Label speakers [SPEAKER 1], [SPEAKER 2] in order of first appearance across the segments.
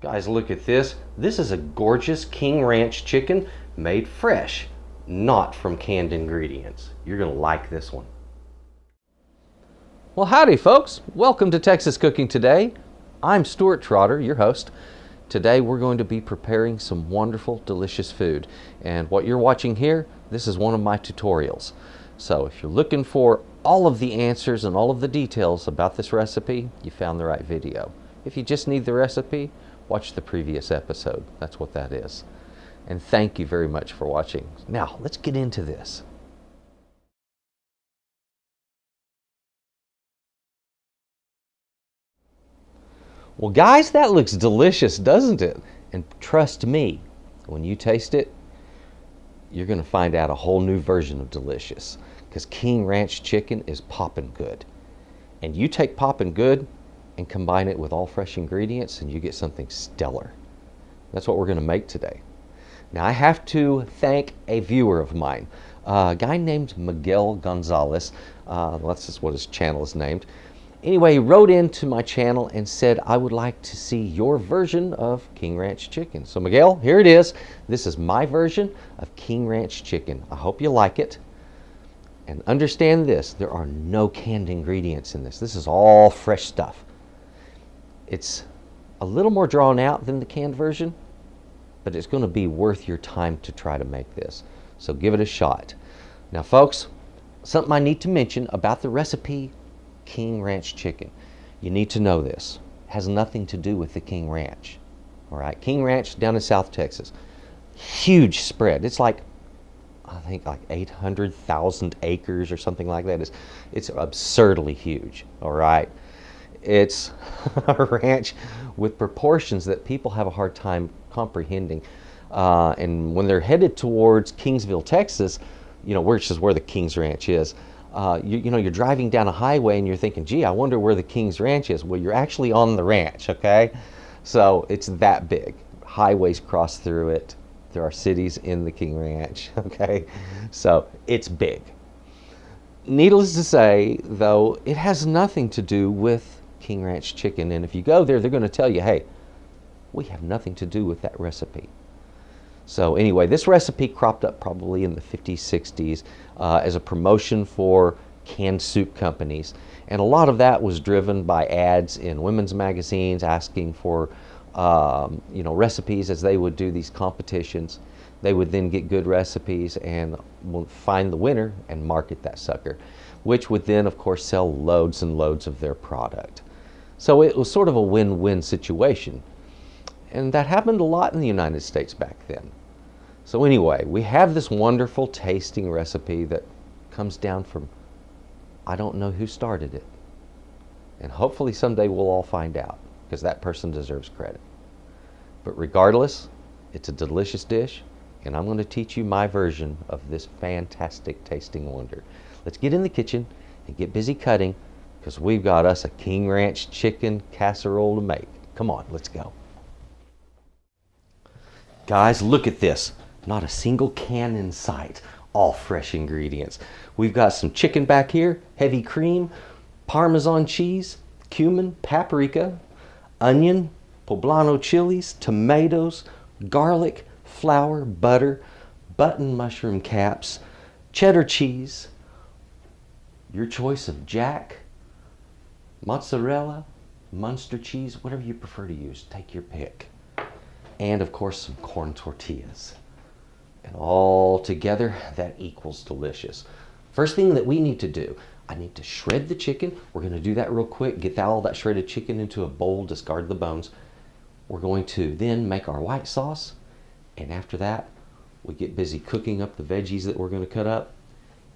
[SPEAKER 1] Guys, look at this. This is a gorgeous King Ranch chicken made fresh, not from canned ingredients. You're gonna like this one. Well, howdy folks. Welcome to Texas Cooking Today. I'm S.A.Trotter, your host. Today we're going to be preparing some wonderful, delicious food. And what you're watching here, this is one of my tutorials. So if you're looking for all of the answers and all of the details about this recipe, you found the right video. If you just need the recipe, watch the previous episode. That's what that is. And thank you very much for watching. Now, let's get into this. Well, guys, that looks delicious, doesn't it? And trust me, when you taste it, you're going to find out a whole new version of delicious. Because King Ranch chicken is poppin' good. And you take poppin' good and combine it with all fresh ingredients and you get something stellar. That's what we're going to make today. Now I have to thank a viewer of mine, a guy named Miguel Gonzalez. That's just what his channel is named. Anyway, he wrote into my channel and said, I would like to see your version of King Ranch chicken. So Miguel, here it is. This is my version of King Ranch chicken. I hope you like it. And understand this, there are no canned ingredients in this. This is all fresh stuff. It's a little more drawn out than the canned version, but it's going to be worth your time to try to make this. So give it a shot. Now folks, something I need to mention about the recipe King Ranch chicken. You need to know this. It has nothing to do with the King Ranch. All right, King Ranch down in South Texas. Huge spread. It's like, I think like 800,000 acres or something like that. It's absurdly huge. All right. It's a ranch with proportions that people have a hard time comprehending. And when they're headed towards Kingsville, Texas, you know, which is where the King's Ranch is, you know, you're driving down a highway and you're thinking, gee, I wonder where the King's Ranch is. Well, you're actually on the ranch, okay? So it's that big. Highways cross through it. There are cities in the King Ranch, okay? So it's big. Needless to say, though, it has nothing to do with King Ranch chicken. And if you go there, they're going to tell you, hey, we have nothing to do with that recipe. So anyway, this recipe cropped up probably in the 50s, 60s as a promotion for canned soup companies. And a lot of that was driven by ads in women's magazines asking for you know, recipes as they would do these competitions. They would then get good recipes and find the winner and market that sucker, which would then, of course, sell loads and loads of their product. So it was sort of a win-win situation. And that happened a lot in the United States back then. So anyway, we have this wonderful tasting recipe that comes down from, I don't know who started it. And hopefully someday we'll all find out, because that person deserves credit. But regardless, it's a delicious dish, and I'm going to teach you my version of this fantastic tasting wonder. Let's get in the kitchen and get busy cutting, because we've got us a King Ranch chicken casserole to make. Come on, let's go. Guys, look at this. Not a single can in sight. All fresh ingredients. We've got some chicken back here, heavy cream, Parmesan cheese, cumin, paprika, onion, poblano chilies, tomatoes, garlic, flour, butter, button mushroom caps, cheddar cheese, your choice of jack, mozzarella, Munster cheese, whatever you prefer to use, take your pick. And of course some corn tortillas. And all together that equals delicious. First thing that we need to do, I need to shred the chicken. We're going to do that real quick, get all that shredded chicken into a bowl, discard the bones. We're going to then make our white sauce, and after that we get busy cooking up the veggies that we're going to cut up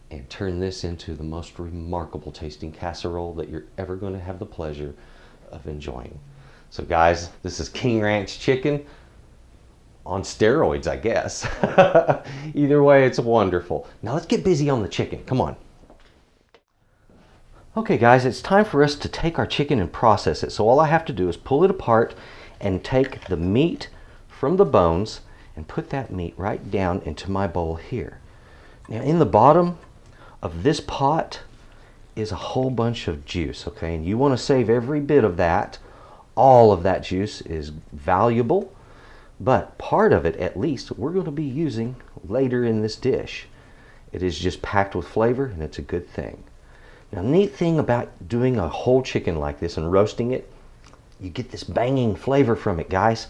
[SPEAKER 1] and turn this into the most remarkable tasting casserole that you're ever going to have the pleasure of enjoying. So guys, this is King Ranch chicken on steroids, I guess. Either way, it's wonderful. Now let's get busy on the chicken. Come on. Okay guys, it's time for us to take our chicken and process it. So all I have to do is pull it apart and take the meat from the bones and put that meat right down into my bowl here. Now in the bottom of this pot is a whole bunch of juice, okay? And you want to save every bit of that. All of that juice is valuable, but part of it, at least, we're going to be using later in this dish. It is just packed with flavor, and it's a good thing. Now, the neat thing about doing a whole chicken like this and roasting it, you get this banging flavor from it, guys.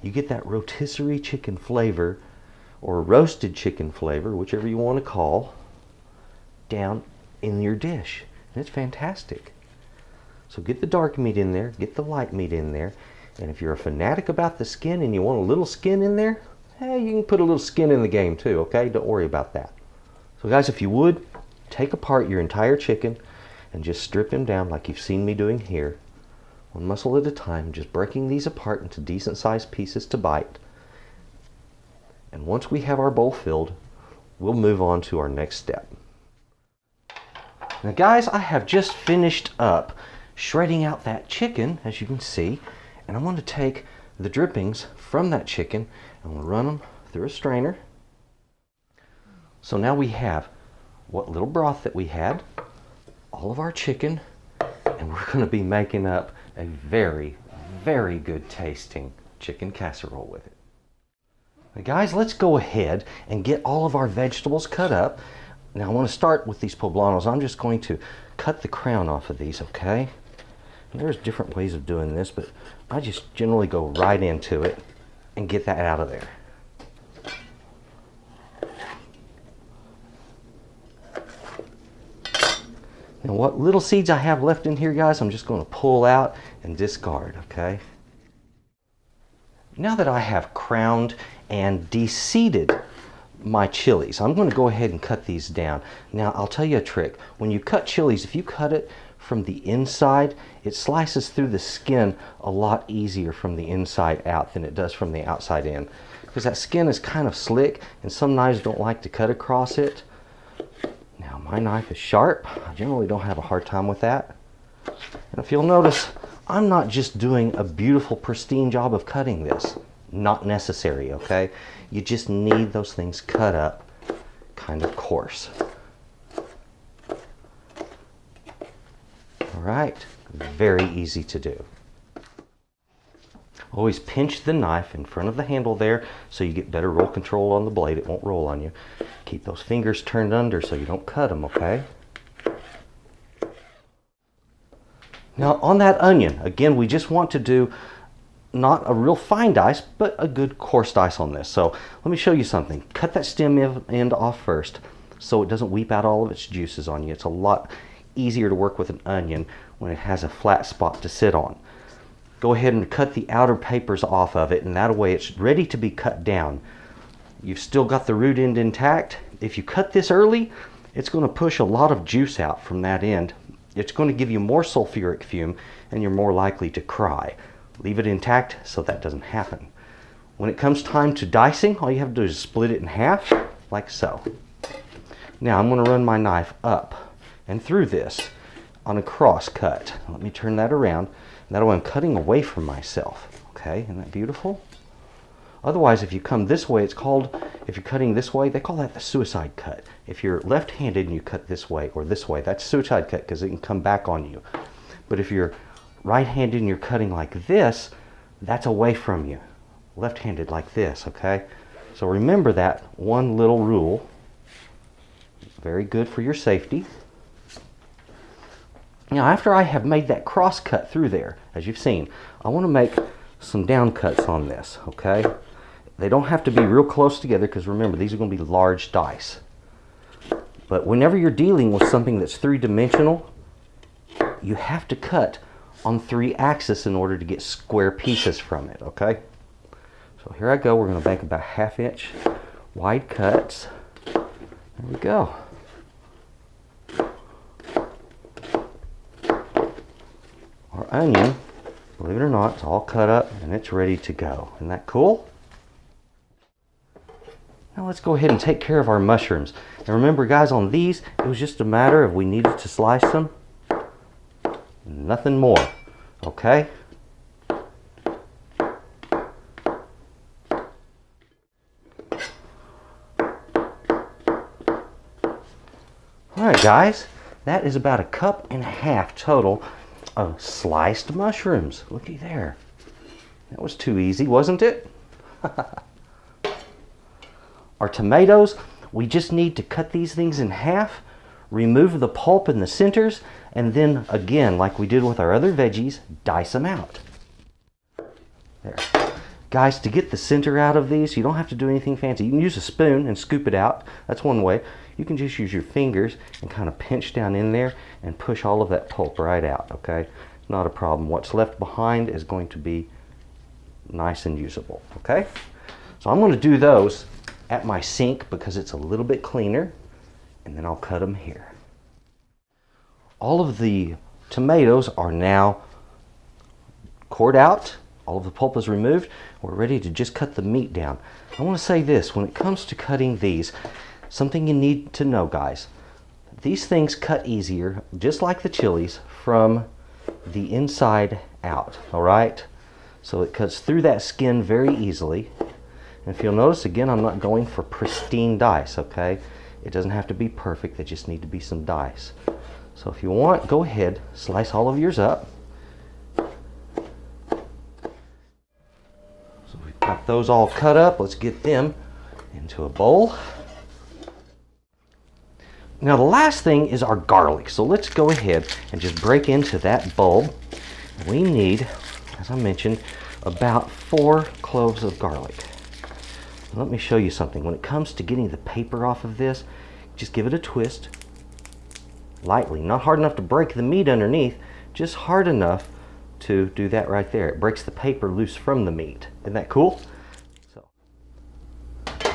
[SPEAKER 1] You get that rotisserie chicken flavor, or roasted chicken flavor, whichever you want to call, down in your dish. And it's fantastic. So get the dark meat in there, get the light meat in there, and if you're a fanatic about the skin and you want a little skin in there, hey, you can put a little skin in the game too, okay? Don't worry about that. So guys, if you would, take apart your entire chicken and just strip him down like you've seen me doing here, one muscle at a time, just breaking these apart into decent sized pieces to bite. And once we have our bowl filled, we'll move on to our next step. Now guys, I have just finished up shredding out that chicken, as you can see, and I'm going to take the drippings from that chicken and we'll run them through a strainer. So now we have what little broth that we had, all of our chicken, and we're going to be making up a very, very good tasting chicken casserole with it. Now guys, let's go ahead and get all of our vegetables cut up. Now I want to start with these poblanos. I'm just going to cut the crown off of these, okay? And there's different ways of doing this, but I just generally go right into it and get that out of there. Now what little seeds I have left in here, guys, I'm just going to pull out and discard, okay? Now that I have crowned and de-seeded my chilies, I'm going to go ahead and cut these down. Now I'll tell you a trick. When you cut chilies, if you cut it from the inside, it slices through the skin a lot easier from the inside out than it does from the outside in, because that skin is kind of slick and some knives don't like to cut across it. Now my knife is sharp. I generally don't have a hard time with that. And if you'll notice, I'm not just doing a beautiful pristine job of cutting this. Not necessary, okay? You just need those things cut up kind of coarse. All right, very easy to do. Always pinch the knife in front of the handle there so you get better roll control on the blade. It won't roll on you. Keep those fingers turned under so you don't cut them, okay? Now on that onion, again, we just want to do not a real fine dice, but a good coarse dice on this. So let me show you something. Cut that stem end off first so it doesn't weep out all of its juices on you. It's a lot easier to work with an onion when it has a flat spot to sit on. Go ahead and cut the outer papers off of it, and that way it's ready to be cut down. You've still got the root end intact. If you cut this early, it's going to push a lot of juice out from that end. It's going to give you more sulfuric fume, and you're more likely to cry. Leave it intact so that doesn't happen. When it comes time to dicing, all you have to do is split it in half, like so. Now I'm going to run my knife up and through this on a cross cut. Let me turn that around. That way I'm cutting away from myself. Okay, isn't that beautiful? Otherwise, if you come this way, it's called, if you're cutting this way, they call that the suicide cut. If you're left-handed and you cut this way or this way, that's suicide cut because it can come back on you. But if you're right-handed and you're cutting like this, that's away from you. Left-handed like this, okay? So remember that one little rule. Very good for your safety. Now after I have made that cross cut through there, as you've seen, I want to make some down cuts on this, okay? They don't have to be real close together because remember, these are going to be large dice. But whenever you're dealing with something that's three-dimensional, you have to cut on 3 axes in order to get square pieces from it, okay? So here I go. We're going to make about 1/2 inch wide cuts. There we go. Our onion, believe it or not, it's all cut up and it's ready to go. Isn't that cool? Now let's go ahead and take care of our mushrooms. And remember guys, on these, it was just a matter of we needed to slice them. Nothing more, okay? Alright guys, that is about 1.5 cups total of sliced mushrooms. Looky there. That was too easy, wasn't it? Our tomatoes, we just need to cut these things in half, remove the pulp in the centers, and then again, like we did with our other veggies, dice them out. There. Guys, to get the center out of these, you don't have to do anything fancy. You can use a spoon and scoop it out. That's one way. You can just use your fingers and kind of pinch down in there and push all of that pulp right out, okay? Not a problem. What's left behind is going to be nice and usable, okay? So I'm going to do those at my sink because it's a little bit cleaner, and then I'll cut them here. All of the tomatoes are now cored out. All of the pulp is removed. We're ready to just cut the meat down. I want to say this, when it comes to cutting these, something you need to know, guys. These things cut easier, just like the chilies, from the inside out, all right? So it cuts through that skin very easily. And if you'll notice, again, I'm not going for pristine dice, okay? It doesn't have to be perfect, they just need to be some dice. So if you want, go ahead, slice all of yours up. So we've got those all cut up. Let's get them into a bowl. Now the last thing is our garlic. So let's go ahead and just break into that bowl. We need, as I mentioned, about 4 cloves of garlic. Let me show you something. When it comes to getting the paper off of this, just give it a twist lightly. Not hard enough to break the meat underneath, just hard enough to do that right there. It breaks the paper loose from the meat. Isn't that cool? So,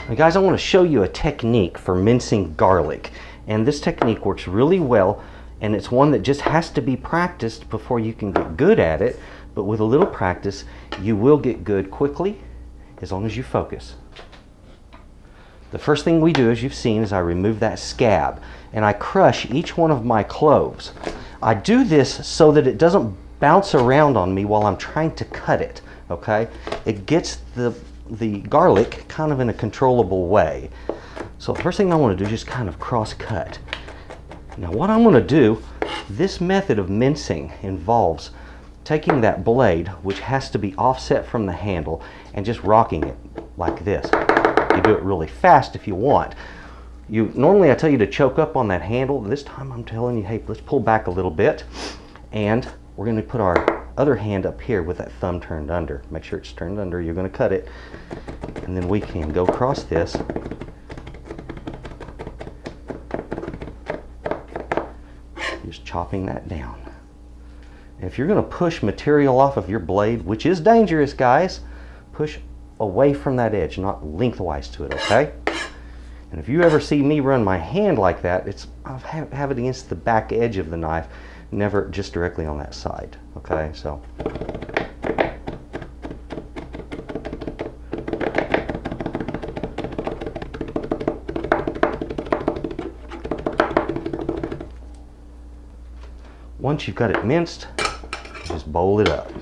[SPEAKER 1] now guys, I want to show you a technique for mincing garlic. And this technique works really well, and it's one that just has to be practiced before you can get good at it. But with a little practice, you will get good quickly, as long as you focus. The first thing we do, as you've seen, is I remove that scab and I crush each one of my cloves. I do this so that it doesn't bounce around on me while I'm trying to cut it, okay? It gets the garlic kind of in a controllable way. So the first thing I want to do is just kind of cross cut. Now what I'm going to do, this method of mincing involves taking that blade, which has to be offset from the handle, and just rocking it like this. You do it really fast if you want. Normally I tell you to choke up on that handle. This time I'm telling you, hey, let's pull back a little bit, and we're going to put our other hand up here with that thumb turned under. Make sure it's turned under. You're going to cut it, and then we can go across this. Just chopping that down. If you're going to push material off of your blade, which is dangerous, guys, push away from that edge, not lengthwise to it, okay? And if you ever see me run my hand like that, I have it against the back edge of the knife, never just directly on that side, okay? So once you've got it minced, just bowl it up.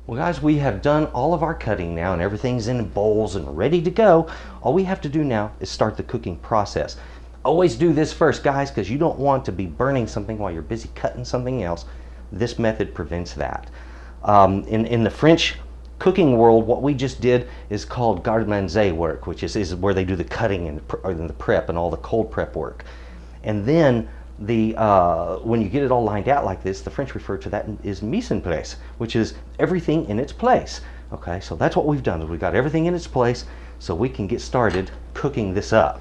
[SPEAKER 1] Well guys, we have done all of our cutting now and everything's in bowls and ready to go. All we have to do now is start the cooking process. Always do this first, guys, because you don't want to be burning something while you're busy cutting something else. This method prevents that. In the French cooking world, what we just did is called garde-manger work, which is where they do the cutting and the prep and all the cold prep work. And then when you get it all lined out like this, the French refer to that as mise en place, which is everything in its place. Okay, so that's what we've done. We've got everything in its place so we can get started cooking this up.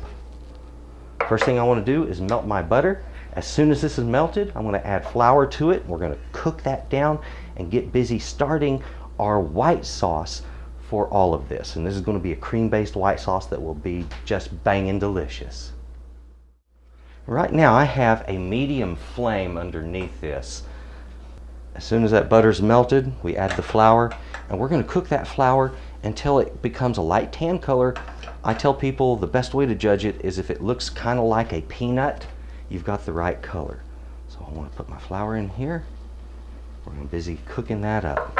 [SPEAKER 1] First thing I want to do is melt my butter. As soon as this is melted, I'm going to add flour to it. We're going to cook that down and get busy starting our white sauce for all of this. And this is going to be a cream-based white sauce that will be just banging delicious. Right now I have a medium flame underneath this. As soon as that butter's melted, we add the flour, and we're going to cook that flour until it becomes a light tan color. I tell people the best way to judge it is if it looks kind of like a peanut, you've got the right color. So I want to put my flour in here. We're going to be busy cooking that up.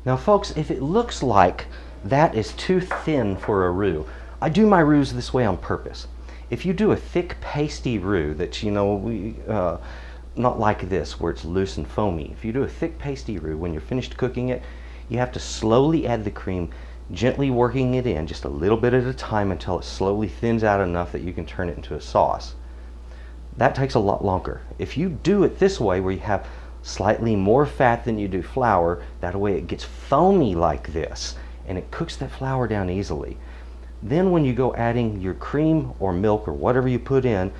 [SPEAKER 1] Now folks, if it looks like that is too thin for a roux, I do my roux this way on purpose. If you do a thick pasty roux that, you know, not like this where it's loose and foamy. If you do a thick pasty roux, when you're finished cooking it, you have to slowly add the cream, gently working it in just a little bit at a time until it slowly thins out enough that you can turn it into a sauce. That takes a lot longer. If you do it this way, where you have slightly more fat than you do flour, that way it gets foamy like this and it cooks that flour down easily. Then when you go adding your cream or milk or whatever you put in,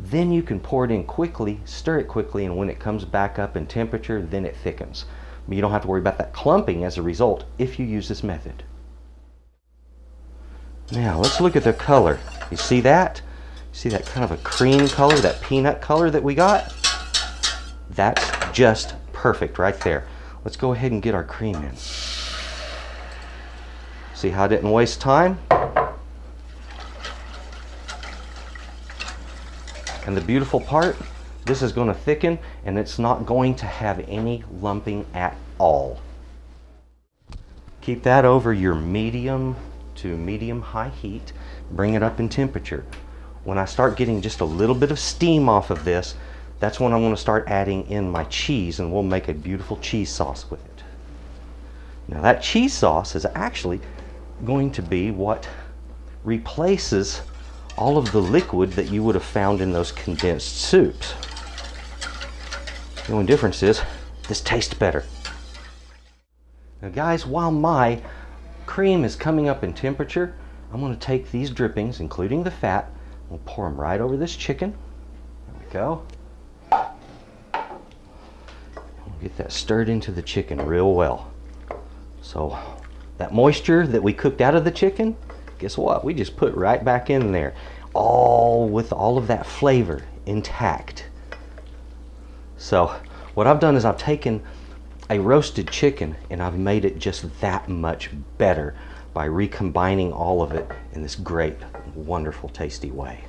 [SPEAKER 1] then you can pour it in quickly, stir it quickly, and when it comes back up in temperature, then it thickens. You don't have to worry about that clumping as a result if you use this method. Now let's look at the color. You see that? See that kind of a cream color, that peanut color that we got? That's just perfect right there. Let's go ahead and get our cream in. See how I didn't waste time? And the beautiful part, this is going to thicken and it's not going to have any lumping at all. Keep that over your medium to medium high heat. Bring it up in temperature. When I start getting just a little bit of steam off of this, that's when I'm going to start adding in my cheese, and we'll make a beautiful cheese sauce with it. Now that cheese sauce is actually going to be what replaces all of the liquid that you would have found in those condensed soups. The only difference is this tastes better. Now guys, while my cream is coming up in temperature, I'm going to take these drippings, including the fat, we'll pour them right over this chicken. There we go. We'll get that stirred into the chicken real well. So that moisture that we cooked out of the chicken, guess what? We just put right back in there, all with all of that flavor intact. So what I've done is I've taken a roasted chicken and I've made it just that much better by recombining all of it in this great, wonderful, tasty way.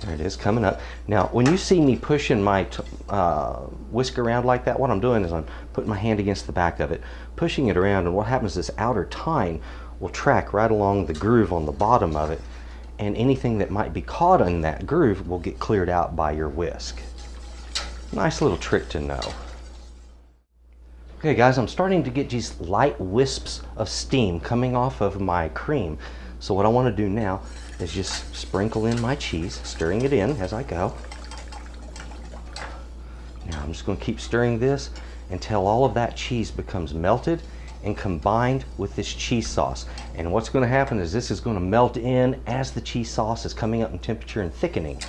[SPEAKER 1] There it is coming up. Now, when you see me pushing my whisk around like that, what I'm doing is I'm putting my hand against the back of it, pushing it around, and what happens is this outer tine will track right along the groove on the bottom of it, and anything that might be caught in that groove will get cleared out by your whisk. Nice little trick to know. Okay guys, I'm starting to get these light wisps of steam coming off of my cream. So what I want to do now is just sprinkle in my cheese, stirring it in as I go. Now I'm just going to keep stirring this until all of that cheese becomes melted and combined with this cheese sauce. And what's going to happen is this is going to melt in as the cheese sauce is coming up in temperature and thickening.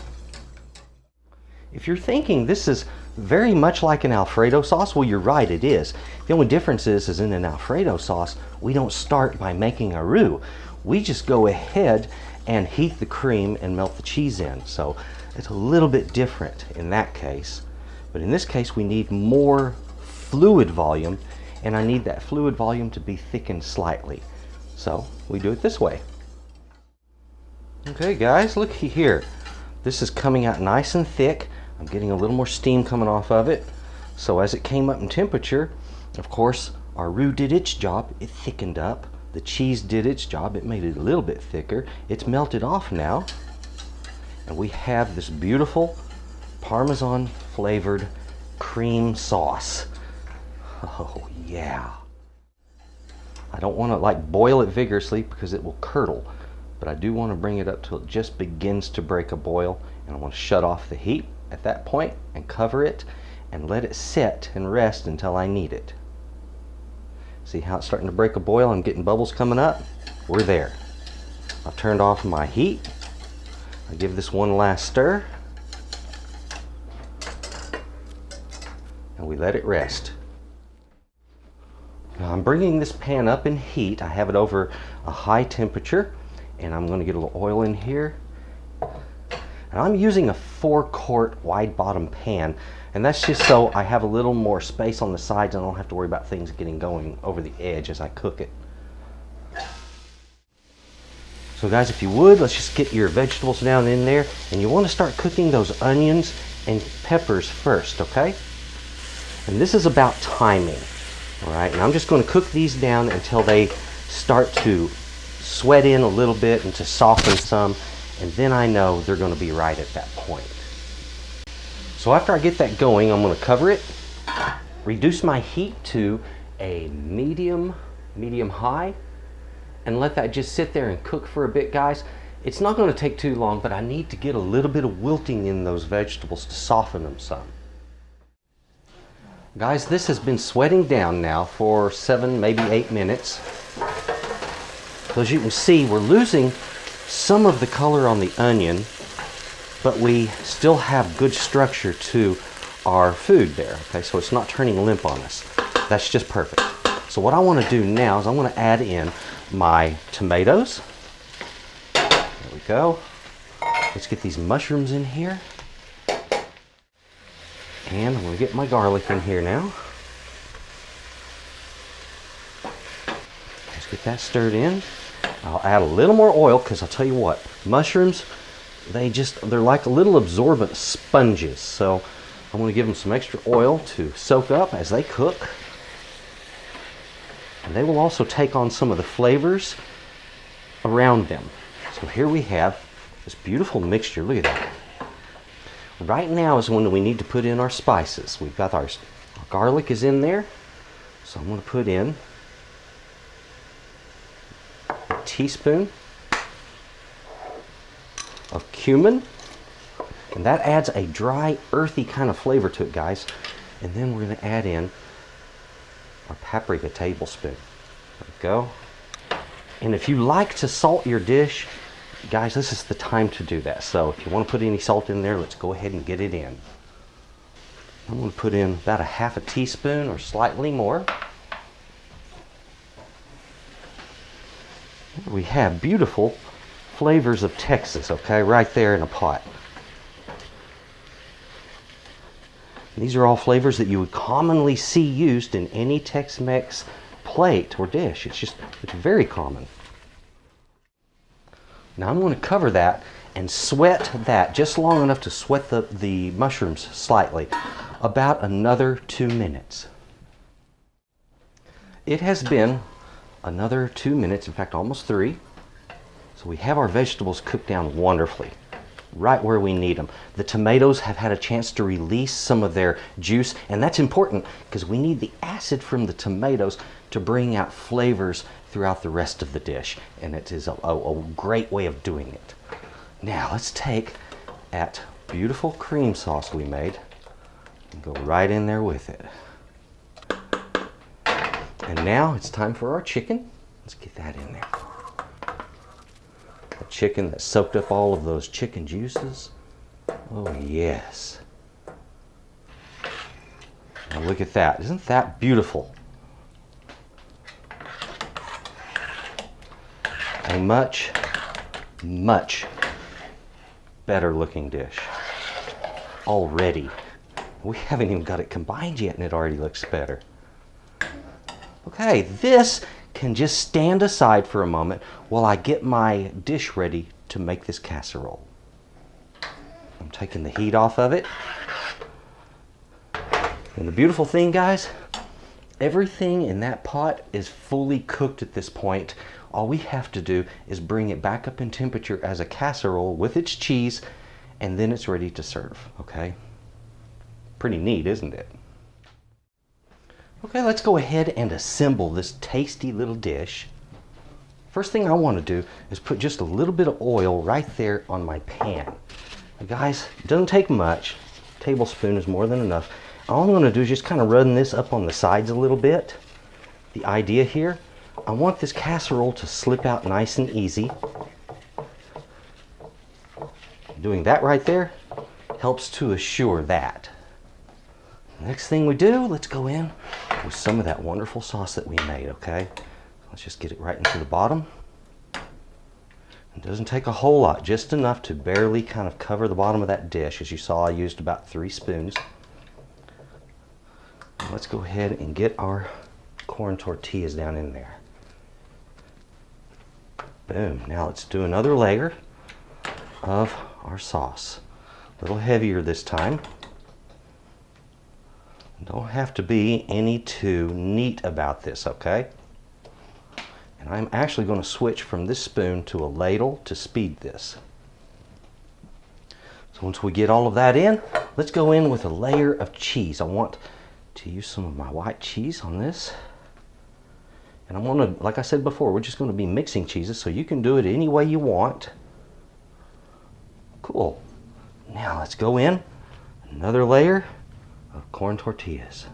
[SPEAKER 1] If you're thinking this is very much like an Alfredo sauce, well, you're right, it is. The only difference is in an Alfredo sauce, we don't start by making a roux. We just go ahead and heat the cream and melt the cheese in. So it's a little bit different in that case. But in this case, we need more fluid volume, and I need that fluid volume to be thickened slightly. So we do it this way. Okay guys, look here. This is coming out nice and thick. I'm getting a little more steam coming off of it. So as it came up in temperature, of course, our roux did its job. It thickened up. The cheese did its job. It made it a little bit thicker. It's melted off now. And we have this beautiful Parmesan flavored cream sauce. Oh yeah. I don't want to like boil it vigorously because it will curdle, but I do want to bring it up till it just begins to break a boil, and I want to shut off the heat at that point and cover it and let it sit and rest until I need it. See how it's starting to break a boil? I'm getting bubbles coming up. We're there. I've turned off my heat. I give this one last stir and we let it rest. Now I'm bringing this pan up in heat. I have it over a high temperature, and I'm going to get a little oil in here. And I'm using a 4-quart wide bottom pan, and that's just so I have a little more space on the sides and I don't have to worry about things getting going over the edge as I cook it. So guys, if you would, let's just get your vegetables down in there, and you want to start cooking those onions and peppers first, okay? And this is about timing, all right? And I'm just going to cook these down until they start to
[SPEAKER 2] sweat in a little bit and to soften some, and then I know they're going to be right at that point. So after I get that going, I'm going to cover it, reduce my heat to a medium high, and let that just sit there and cook for a bit, guys. It's not going to take too long, but I need to get a little bit of wilting in those vegetables to soften them some. Guys, this has been sweating down now for 7, maybe 8 minutes. So as you can see, we're losing some of the color on the onion, but we still have good structure to our food there, okay? So it's not turning limp on us. That's just perfect. So what I want to do now is I want to add in my tomatoes. There we go. Let's get these mushrooms in here. And I'm going to get my garlic in here now. Let's get that stirred in. I'll add a little more oil because I'll tell you what, mushrooms, they're like little absorbent sponges. So I'm going to give them some extra oil to soak up as they cook. And they will also take on some of the flavors around them. So here we have this beautiful mixture. Look at that. Right now is when we need to put in our spices. We've got our garlic is in there. So I'm going to put in a teaspoon of cumin. And that adds a dry, earthy kind of flavor to it, guys. And then we're going to add in our paprika tablespoon. There we go. And if you like to salt your dish, guys, this is the time to do that. So if you want to put any salt in there, let's go ahead and get it in. I'm going to put in about a half a teaspoon or slightly more. There we have beautiful flavors of Texas, okay, right there in a pot. These are all flavors that you would commonly see used in any Tex-Mex plate or dish. It's very common. Now I'm going to cover that and sweat that just long enough to sweat the mushrooms slightly, about another 2 minutes. It has been another 2 minutes, in fact almost 3. So we have our vegetables cooked down wonderfully, right where we need them. The tomatoes have had a chance to release some of their juice, and that's important because we need the acid from the tomatoes to bring out flavors throughout the rest of the dish, and it is a great way of doing it. Now let's take that beautiful cream sauce we made and go right in there with it. And now it's time for our chicken. Let's get that in there. The chicken that soaked up all of those chicken juices. Oh yes. Now look at that. Isn't that beautiful? A much, much better looking dish already. We haven't even got it combined yet and it already looks better. Okay, this can just stand aside for a moment while I get my dish ready to make this casserole. I'm taking the heat off of it. And the beautiful thing, guys, everything in that pot is fully cooked at this point. All we have to do is bring it back up in temperature as a casserole with its cheese, and then it's ready to serve, okay? Pretty neat, isn't it? Okay, let's go ahead and assemble this tasty little dish. First thing I want to do is put just a little bit of oil right there on my pan. Now, guys, it doesn't take much. A tablespoon is more than enough. All I'm going to do is just kind of run this up on the sides a little bit. The idea here, I want this casserole to slip out nice and easy. Doing that right there helps to assure that. Next thing we do, let's go in with some of that wonderful sauce that we made, okay? Let's just get it right into the bottom. It doesn't take a whole lot, just enough to barely kind of cover the bottom of that dish. As you saw, I used about 3 spoons. Let's go ahead and get our corn tortillas down in there. Boom. Now let's do another layer of our sauce. A little heavier this time. Don't have to be any too neat about this, okay? And I'm actually going to switch from this spoon to a ladle to speed this. So once we get all of that in, let's go in with a layer of cheese. I want to use some of my white cheese on this. And I'm going to, like I said before, we're just going to be mixing cheeses, so you can do it any way you want. Cool. Now let's go in another layer of corn tortillas.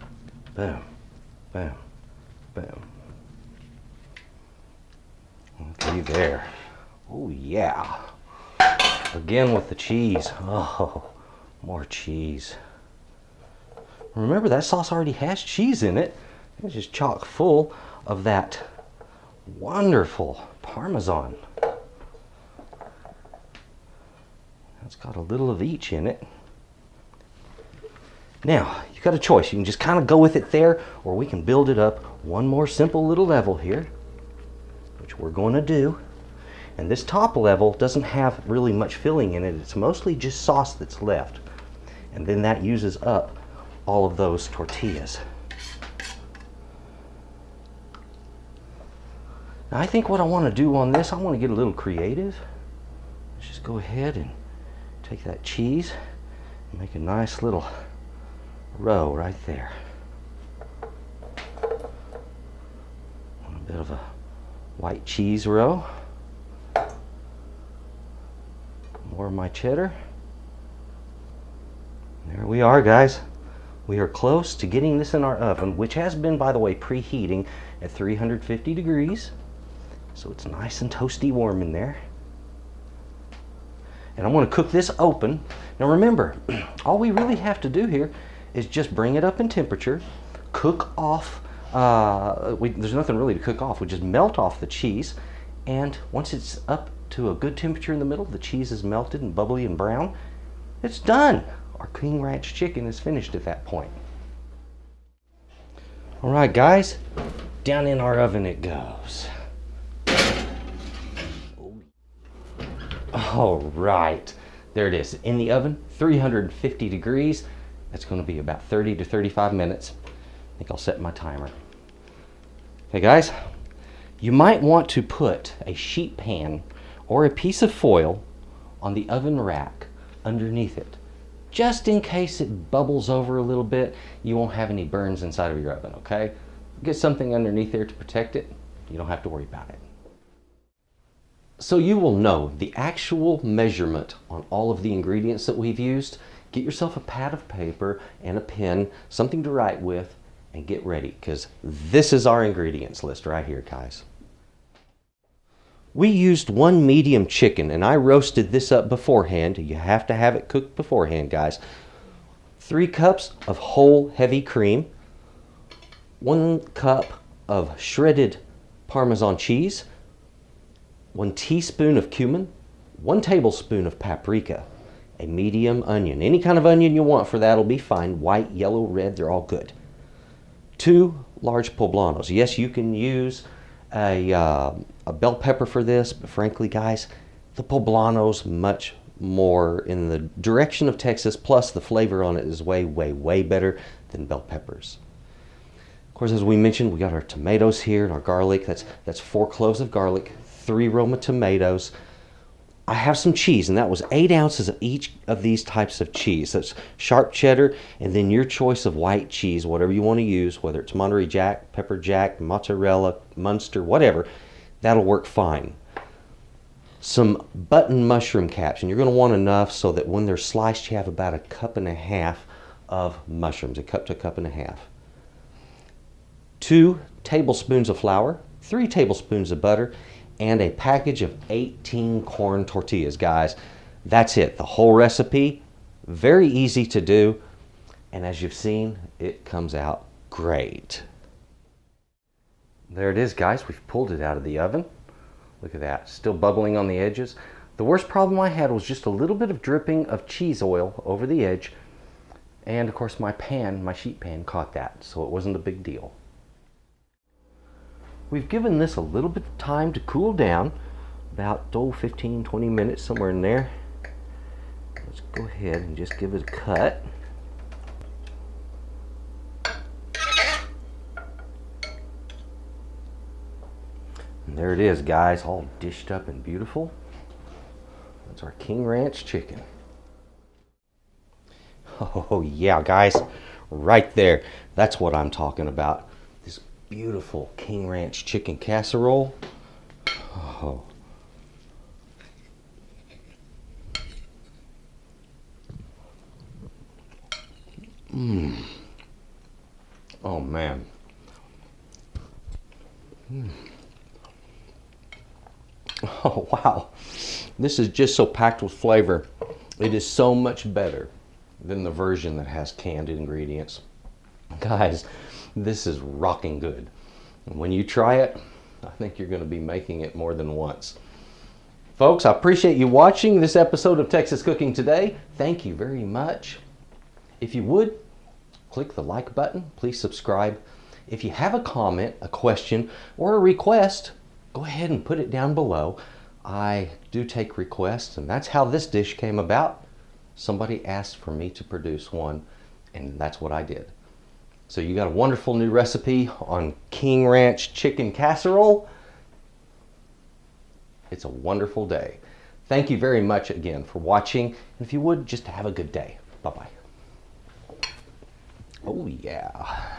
[SPEAKER 2] Boom, boom, boom. Okay, there. Oh yeah. Again with the cheese. Oh, more cheese. Remember, that sauce already has cheese in it. It's just chock full of that wonderful Parmesan. It's got a little of each in it. Now, you've got a choice. You can just kind of go with it there, or we can build it up one more simple little level here, which we're going to do. And this top level doesn't have really much filling in it. It's mostly just sauce that's left. And then that uses up all of those tortillas. Now, I think what I want to do on this, I want to get a little creative. Let's just go ahead and take that cheese and make a nice little row right there. A bit of a white cheese row. More of my cheddar. There we are, guys. We are close to getting this in our oven, which has been, by the way, preheating at 350 degrees. So it's nice and toasty warm in there. And I'm going to cook this open. Now remember, all we really have to do here is just bring it up in temperature, cook off, there's nothing really to cook off, we just melt off the cheese, and once it's up to a good temperature in the middle, the cheese is melted and bubbly and brown, it's done. Our King Ranch chicken is finished at that point. All right, guys, down in our oven it goes. All right, there it is, in the oven, 350 degrees. That's going to be about 30 to 35 minutes. I think I'll set my timer. Okay, guys, you might want to put a sheet pan or a piece of foil on the oven rack underneath it. Just in case it bubbles over a little bit, you won't have any burns inside of your oven, okay? Get something underneath there to protect it. You don't have to worry about it. So you will know the actual measurement on all of the ingredients that we've used. Get yourself a pad of paper and a pen, something to write with, and get ready, because this is our ingredients list right here, guys. We used 1 medium chicken, and I roasted this up beforehand. You have to have it cooked beforehand, guys. 3 cups of whole heavy cream, 1 cup of shredded Parmesan cheese, 1 teaspoon of cumin, 1 tablespoon of paprika, a medium onion. Any kind of onion you want for that will be fine. White, yellow, red, they're all good. 2 large poblanos. Yes, you can use a bell pepper for this, but frankly, guys, the poblano's much more in the direction of Texas, plus the flavor on it is way, way, way better than bell peppers. Of course, as we mentioned, we got our tomatoes here and our garlic. That's 4 cloves of garlic, 3 Roma tomatoes. I have some cheese, and that was 8 ounces of each of these types of cheese. That's sharp cheddar, and then your choice of white cheese, whatever you want to use, whether it's Monterey Jack, Pepper Jack, mozzarella, Munster, whatever, that'll work fine. Some button mushroom caps, and you're going to want enough so that when they're sliced, you have about 1.5 cups of mushrooms, 1 cup to 1.5 cups. 2 tablespoons of flour, 3 tablespoons of butter, and a package of 18 corn tortillas, guys. That's it, the whole recipe. Very easy to do, and as you've seen, it comes out great. There it is, guys. We've pulled it out of the oven. Look at that, still bubbling on the edges. The worst problem I had was just a little bit of dripping of cheese oil over the edge, and of course my sheet pan caught that, so it wasn't a big deal. We've given this a little bit of time to cool down, about 15-20 minutes, somewhere in there. Let's go ahead and just give it a cut. And there it is, guys, all dished up and beautiful. That's our King Ranch chicken. Oh yeah, guys, right there. That's what I'm talking about. This beautiful King Ranch chicken casserole. Oh. Oh man. Oh wow. This is just so packed with flavor. It is so much better than the version that has canned ingredients. Guys, this is rocking good. And when you try it, I think you're going to be making it more than once. Folks, I appreciate you watching this episode of Texas Cooking Today. Thank you very much. If you would, click the like button. Please subscribe. If you have a comment, a question, or a request, go ahead and put it down below. I do take requests, and that's how this dish came about. Somebody asked for me to produce one, and that's what I did. So you got a wonderful new recipe on King Ranch Chicken Casserole. It's a wonderful day. Thank you very much again for watching. And if you would, just have a good day. Bye-bye. Oh yeah.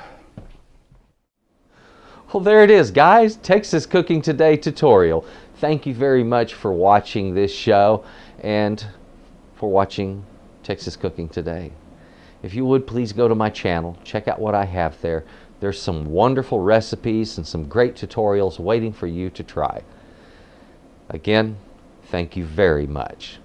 [SPEAKER 2] Well, there it is, guys. Texas Cooking Today tutorial. Thank you very much for watching this show and for watching Texas Cooking Today. If you would, please go to my channel. Check out what I have there. There's some wonderful recipes and some great tutorials waiting for you to try. Again, thank you very much.